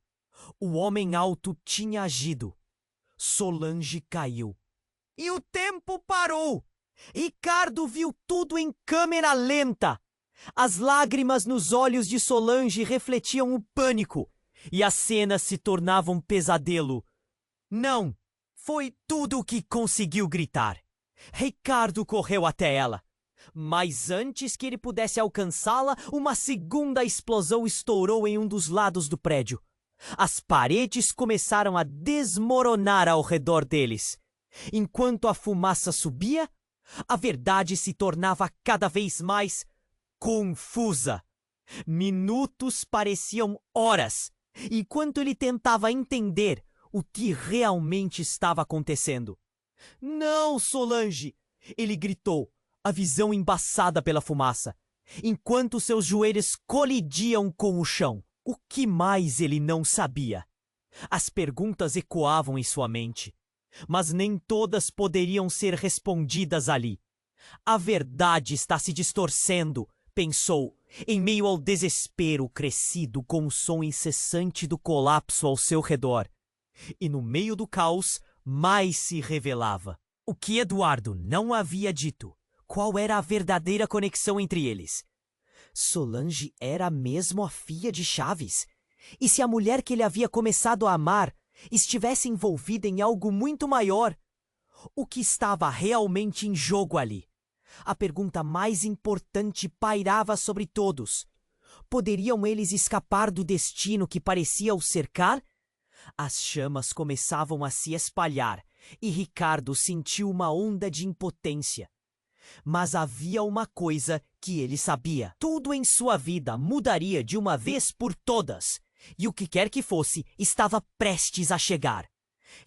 O homem alto tinha agido. Solange caiu. E o tempo parou. Ricardo viu tudo em câmera lenta. As lágrimas nos olhos de Solange refletiam o pânico, e a cena se tornava um pesadelo. Não, foi tudo o que conseguiu gritar. Ricardo correu até ela. Mas antes que ele pudesse alcançá-la, uma segunda explosão estourou em um dos lados do prédio. As paredes começaram a desmoronar ao redor deles. Enquanto a fumaça subia, a verdade se tornava cada vez mais confusa. Minutos pareciam horas, enquanto ele tentava entender o que realmente estava acontecendo. Não, Solange! Ele gritou, a visão embaçada pela fumaça, enquanto seus joelhos colidiam com o chão. O que mais ele não sabia? As perguntas ecoavam em sua mente, mas nem todas poderiam ser respondidas ali. A verdade está se distorcendo, pensou, em meio ao desespero crescido com o som incessante do colapso ao seu redor. E no meio do caos, mais se revelava. O que Eduardo não havia dito. Qual era a verdadeira conexão entre eles? Solange era mesmo a filha de Chaves? E se a mulher que ele havia começado a amar estivesse envolvida em algo muito maior? O que estava realmente em jogo ali? A pergunta mais importante pairava sobre todos. Poderiam eles escapar do destino que parecia os cercar? As chamas começavam a se espalhar e Ricardo sentiu uma onda de impotência. Mas havia uma coisa que ele sabia. Tudo em sua vida mudaria de uma vez por todas. E o que quer que fosse, estava prestes a chegar.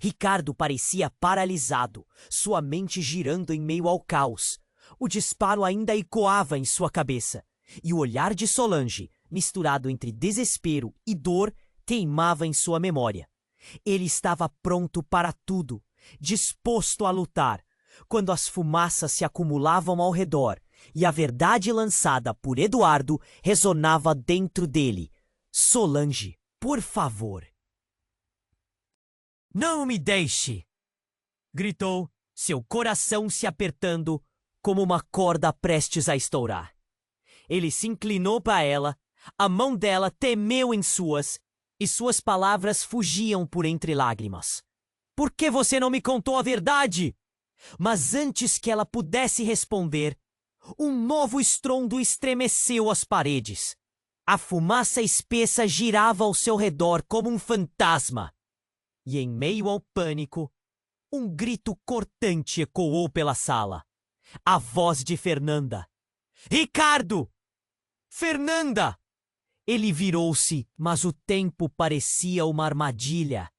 Ricardo parecia paralisado, sua mente girando em meio ao caos. O disparo ainda ecoava em sua cabeça. E o olhar de Solange, misturado entre desespero e dor, teimava em sua memória. Ele estava pronto para tudo, disposto a lutar, quando as fumaças se acumulavam ao redor e a verdade lançada por Eduardo ressonava dentro dele. Solange, por favor. Não me deixe! Gritou, seu coração se apertando como uma corda prestes a estourar. Ele se inclinou para ela, a mão dela tremeu em suas, e suas palavras fugiam por entre lágrimas. Por que você não me contou a verdade? Mas antes que ela pudesse responder, um novo estrondo estremeceu as paredes. A fumaça espessa girava ao seu redor como um fantasma. E em meio ao pânico, um grito cortante ecoou pela sala. A voz de Fernanda. Ricardo! Fernanda! Ele virou-se, mas o tempo parecia uma armadilha.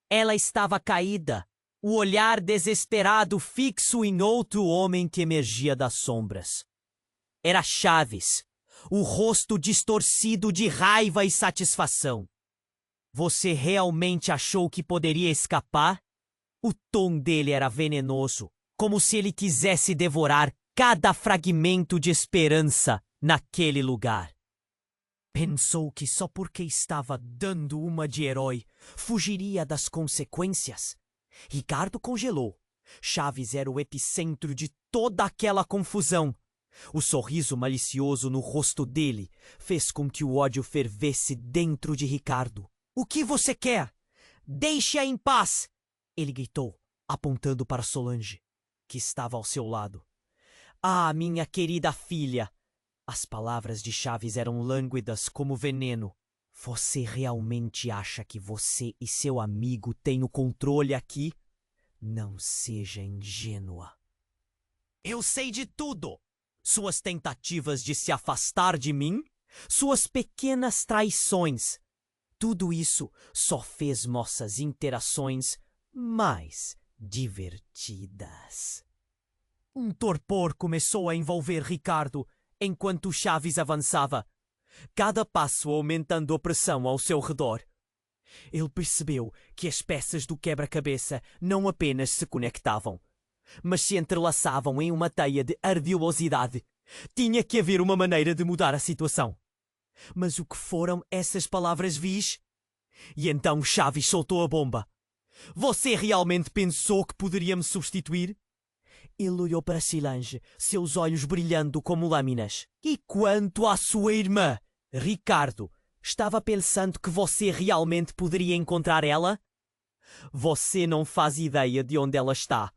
Ela estava caída, o olhar desesperado fixo em outro homem que emergia das sombras. Era Chaves, o rosto distorcido de raiva e satisfação. Você realmente achou que poderia escapar? O tom dele era venenoso, como se ele quisesse devorar cada fragmento de esperança naquele lugar. Pensou que só porque estava dando uma de herói, fugiria das consequências. Ricardo congelou. Chaves era o epicentro de toda aquela confusão. O sorriso malicioso no rosto dele fez com que o ódio fervesse dentro de Ricardo. "O que você quer? Deixe-a em paz!" ele gritou, apontando para Solange, que estava ao seu lado. "Ah, minha querida filha!" As palavras de Chaves eram lânguidas como veneno. "Você realmente acha que você e seu amigo têm o controle aqui? Não seja ingênua." "Eu sei de tudo! Suas tentativas de se afastar de mim, suas pequenas traições. Tudo isso só fez nossas interações mais divertidas." Um torpor começou a envolver Ricardo enquanto Chaves avançava, cada passo aumentando a pressão ao seu redor. Ele percebeu que as peças do quebra-cabeça não apenas se conectavam, mas se entrelaçavam em uma teia de ardilosidade. Tinha que haver uma maneira de mudar a situação. Mas o que foram essas palavras vis? E então Chaves soltou a bomba. "Você realmente pensou que poderia me substituir?" Ele olhou para Solange, seus olhos brilhando como lâminas. "E quanto à sua irmã, Ricardo, estava pensando que você realmente poderia encontrar ela? Você não faz ideia de onde ela está."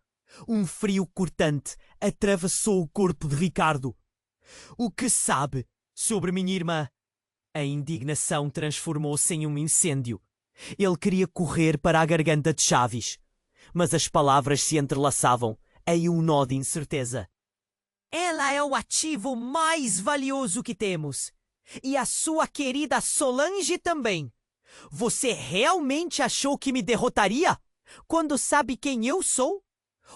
Um frio cortante atravessou o corpo de Ricardo. "O que sabe sobre minha irmã?" A indignação transformou-se em um incêndio. Ele queria correr para a garganta de Chaves, mas as palavras se entrelaçavam em um nó de incerteza. "Ela é o ativo mais valioso que temos. E a sua querida Solange também. Você realmente achou que me derrotaria? Quando sabe quem eu sou?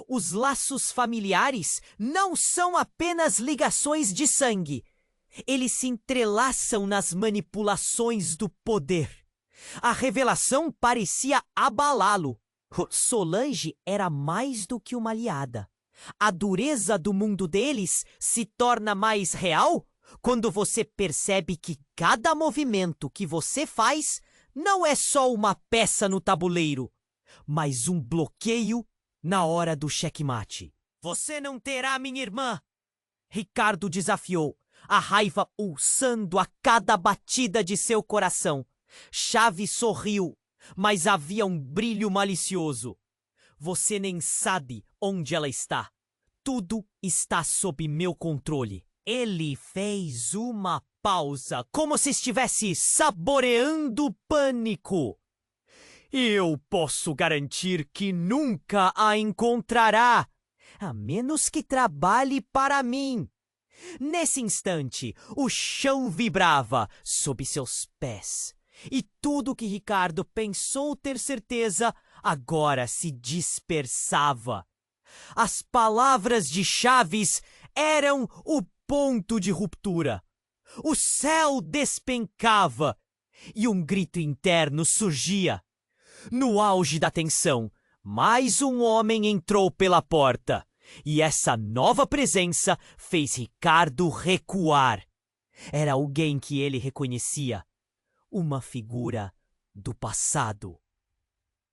Os laços familiares não são apenas ligações de sangue. Eles se entrelaçam nas manipulações do poder." A revelação parecia abalá-lo. Solange era mais do que uma aliada. A dureza do mundo deles se torna mais real quando você percebe que cada movimento que você faz não é só uma peça no tabuleiro, mas um bloqueio na hora do checkmate. "Você não terá minha irmã!" Ricardo desafiou, a raiva pulsando a cada batida de seu coração. Chaves sorriu, mas havia um brilho malicioso. "Você nem sabe onde ela está. Tudo está sob meu controle." Ele fez uma pausa, como se estivesse saboreando o pânico. "Eu posso garantir que nunca a encontrará, a menos que trabalhe para mim." Nesse instante, o chão vibrava sob seus pés. E tudo que Ricardo pensou ter certeza agora se dispersava. As palavras de Chaves eram o ponto de ruptura. O céu despencava e um grito interno surgia. No auge da tensão, mais um homem entrou pela porta. E essa nova presença fez Ricardo recuar. Era alguém que ele reconhecia. Uma figura do passado.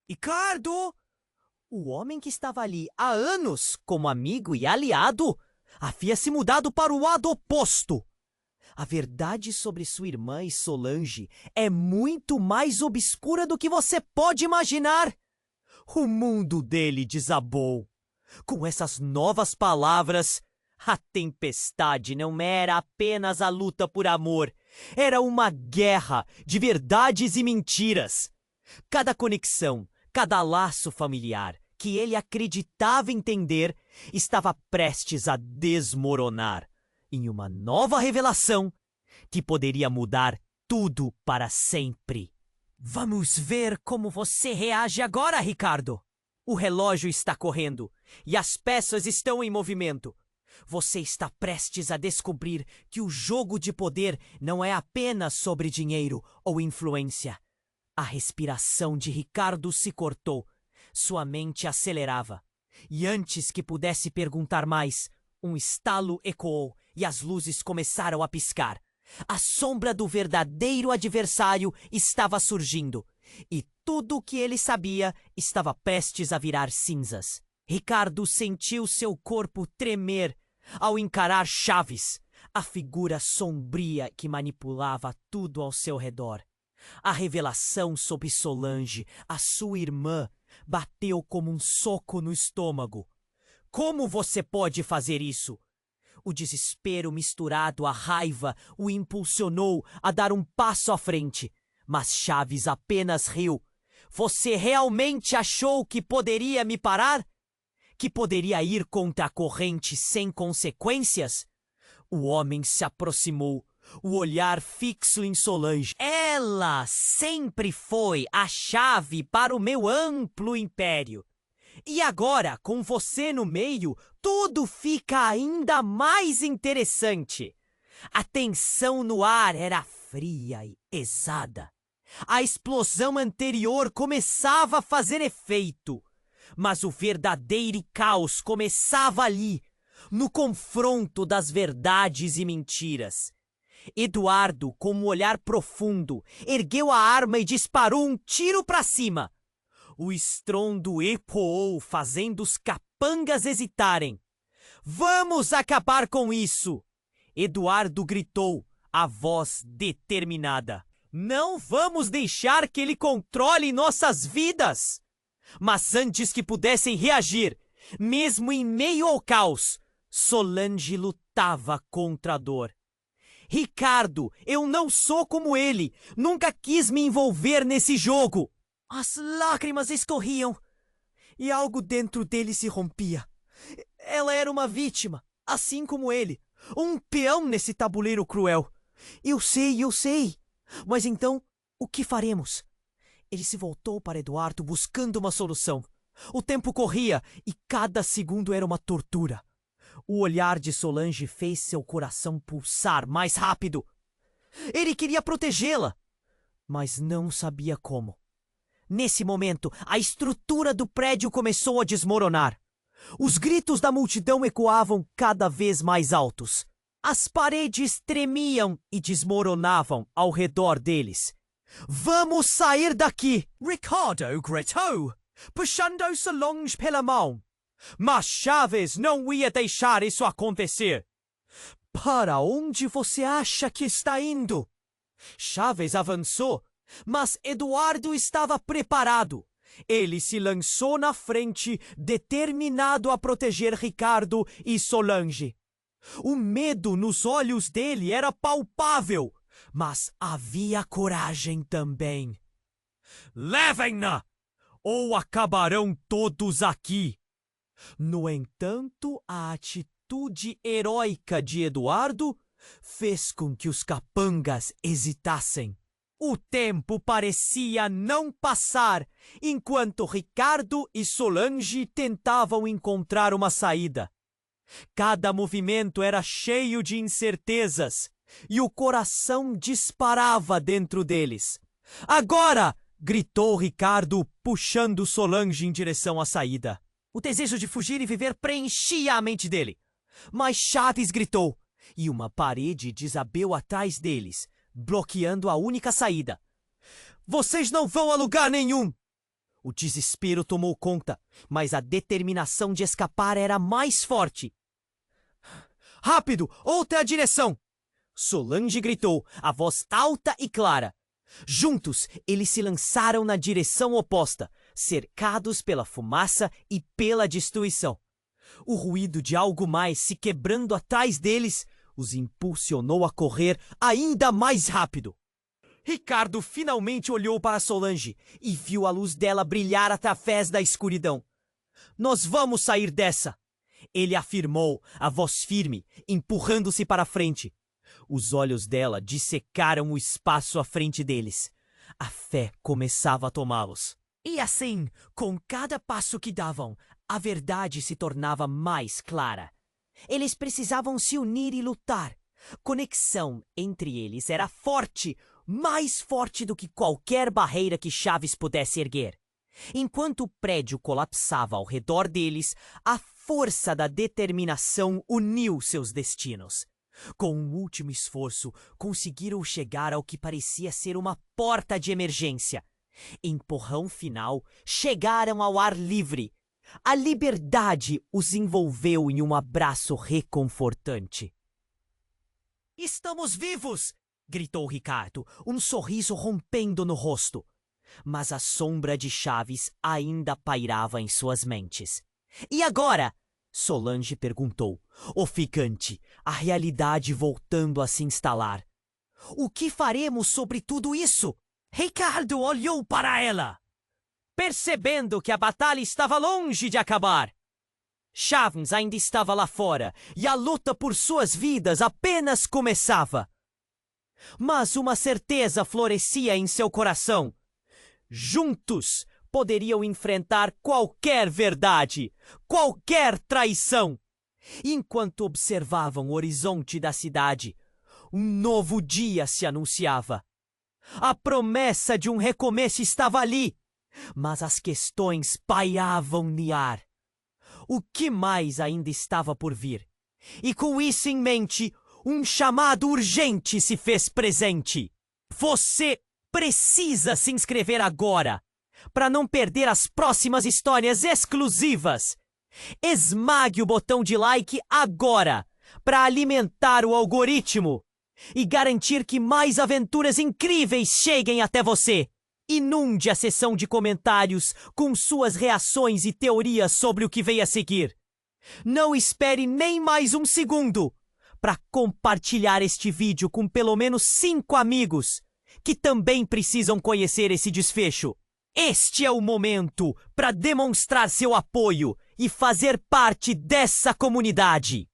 "Ricardo!" O homem que estava ali há anos como amigo e aliado havia se mudado para o lado oposto. A verdade sobre sua irmã e Solange é muito mais obscura do que você pode imaginar. O mundo dele desabou. Com essas novas palavras, a tempestade não era apenas a luta por amor. Era uma guerra de verdades e mentiras. Cada conexão, cada laço familiar que ele acreditava entender estava prestes a desmoronar em uma nova revelação que poderia mudar tudo para sempre. "Vamos ver como você reage agora, Ricardo. O relógio está correndo e as peças estão em movimento. Você está prestes a descobrir que o jogo de poder não é apenas sobre dinheiro ou influência." A respiração de Ricardo se cortou. Sua mente acelerava. E antes que pudesse perguntar mais, Um estalo ecoou e as luzes começaram a piscar. A sombra do verdadeiro adversário estava surgindo, e tudo o que ele sabia estava prestes a virar cinzas. Ricardo sentiu seu corpo tremer ao encarar Chaves, a figura sombria que manipulava tudo ao seu redor. A revelação sobre Solange, a sua irmã, bateu como um soco no estômago. Como você pode fazer isso? O desespero misturado à raiva o impulsionou a dar um passo à frente. Mas Chaves apenas riu. Você realmente achou que poderia me parar? Que poderia ir contra a corrente sem consequências? O homem se aproximou, o olhar fixo em Solange. Ela sempre foi a chave para o meu amplo império. E agora, com você no meio, tudo fica ainda mais interessante. A tensão no ar era fria e pesada. A explosão anterior começava a fazer efeito. Mas o verdadeiro caos começava ali, no confronto das verdades e mentiras. Eduardo, com um olhar profundo, ergueu a arma e disparou um tiro para cima. O estrondo ecoou, fazendo os capangas hesitarem. Vamos acabar com isso! Eduardo gritou, a voz determinada. Não vamos deixar que ele controle nossas vidas! Mas antes que pudessem reagir, mesmo em meio ao caos, Solange lutava contra a dor. Ricardo, eu não sou como ele. Nunca quis me envolver nesse jogo. As lágrimas escorriam e algo dentro dele se rompia. Ela era uma vítima, assim como ele. Um peão nesse tabuleiro cruel. Eu sei. Mas então, o que faremos? Ele se voltou para Eduardo buscando uma solução. O tempo corria e cada segundo era uma tortura. O olhar de Solange fez seu coração pulsar mais rápido. Ele queria protegê-la, mas não sabia como. Nesse momento, a estrutura do prédio começou a desmoronar. Os gritos da multidão ecoavam cada vez mais altos. As paredes tremiam e desmoronavam ao redor deles. Vamos sair daqui! Ricardo gritou, puxando Solange pela mão. Mas Chaves não ia deixar isso acontecer. Para onde você acha que está indo? Chaves avançou, mas Eduardo estava preparado. Ele se lançou na frente, determinado a proteger Ricardo e Solange. O medo nos olhos dele era palpável, mas havia coragem também. Levem-na, ou acabarão todos aqui. No entanto, a atitude heróica de Eduardo fez com que os capangas hesitassem. O tempo parecia não passar enquanto Ricardo e Solange tentavam encontrar uma saída. Cada movimento era cheio de incertezas e o coração disparava dentro deles. Agora! Gritou Ricardo, puxando Solange em direção à saída. O desejo de fugir e viver preenchia a mente dele. Mas Chaves gritou, e uma parede desabeu atrás deles, bloqueando a única saída. Vocês não vão a lugar nenhum! O desespero tomou conta, mas a determinação de escapar era mais forte. Rápido! Outra direção! Solange gritou, a voz alta e clara. Juntos, eles se lançaram na direção oposta, cercados pela fumaça e pela destruição. O ruído de algo mais se quebrando atrás deles os impulsionou a correr ainda mais rápido. Ricardo finalmente olhou para Solange e viu a luz dela brilhar através da escuridão. Nós vamos sair dessa! Ele afirmou, a voz firme, empurrando-se para a frente. Os olhos dela dissecaram o espaço à frente deles. A fé começava a tomá-los. E assim, com cada passo que davam, a verdade se tornava mais clara. Eles precisavam se unir e lutar. Conexão entre eles era forte, mais forte do que qualquer barreira que Chaves pudesse erguer. Enquanto o prédio colapsava ao redor deles, a força da determinação uniu seus destinos. Com um último esforço, conseguiram chegar ao que parecia ser uma porta de emergência. Empurrão final, chegaram ao ar livre. A liberdade os envolveu em um abraço reconfortante. "Estamos vivos!" gritou Ricardo, um sorriso rompendo no rosto. Mas a sombra de Chaves ainda pairava em suas mentes. "E agora?" Solange perguntou, ofegante, a realidade voltando a se instalar. "O que faremos sobre tudo isso?" Ricardo olhou para ela, percebendo que a batalha estava longe de acabar. Chaves ainda estava lá fora e a luta por suas vidas apenas começava. Mas uma certeza florescia em seu coração. Juntos poderiam enfrentar qualquer verdade, qualquer traição. Enquanto observavam o horizonte da cidade, um novo dia se anunciava. A promessa de um recomeço estava ali, mas as questões pairavam no ar. O que mais ainda estava por vir? E com isso em mente, um chamado urgente se fez presente. Você precisa se inscrever agora, para não perder as próximas histórias exclusivas. Esmague o botão de like agora, para alimentar o algoritmo e garantir que mais aventuras incríveis cheguem até você. Inunde a seção de comentários com suas reações e teorias sobre o que veio a seguir. Não espere nem mais um segundo para compartilhar este vídeo com pelo menos 5 amigos que também precisam conhecer esse desfecho. Este é o momento para demonstrar seu apoio e fazer parte dessa comunidade.